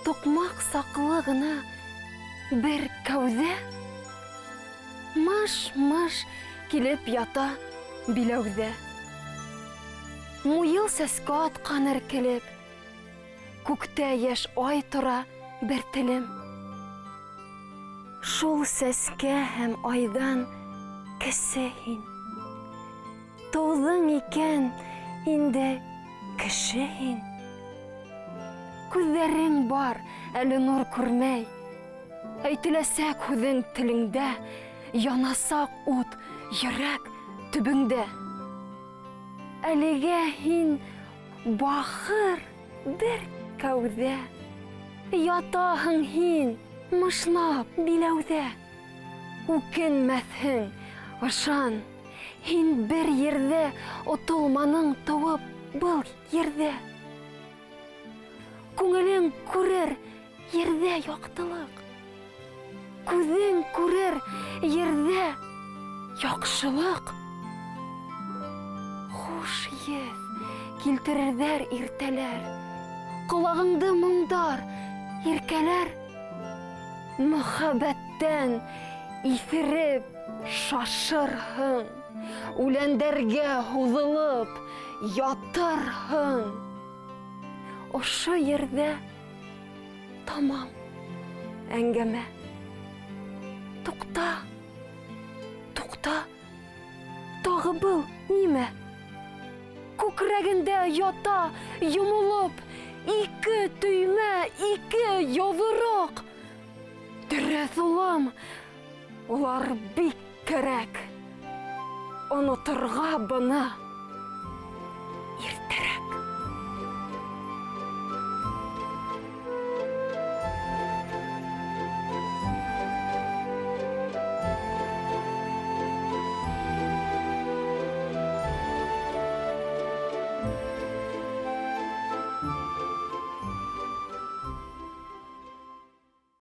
Тоқмақ сақлы ғына бір кәузе, мыш-мыш келіп ята биләузе. Муйыл сәске атқан іркелеп, күктә яш ай тұра бір тілім. Шул сәске һәм айдан кесе һин. Тыуҙың икән инде кеше һин. Күҙҙәрең бар, әле нур күрмәй. Әйтеләсәк һүҙең телеңдә, янасаҡ ут йөрәк төбөңдә. Әлегә һин бахыр бер кәүҙә. Ятаһың һин мышнап биләүҙә. Үкенмәҫһең, ышан, һин бер ерҙә отолманың тыуып был ерҙә. Күңелең күрер ерҙә яҡтылыҡ. Күҙең күрер ерҙә яҡшылыҡ. Хуш еҫ килтерерҙәр иртәләр, ҡолағыңды моңдар иркәләр. Мөхәббәттән иҫереп шашырһың, үләндәргә һуҙылып ятырһың. Ошо ерҙә тамам әңгәмә. Туҡта, туҡта, тағы был нимә? Күкрәгендә ята йомолоп, ике төймә, ике йоҙроҡ. Дөрөҫ улым, улар бик кәрәк. Оноторға бына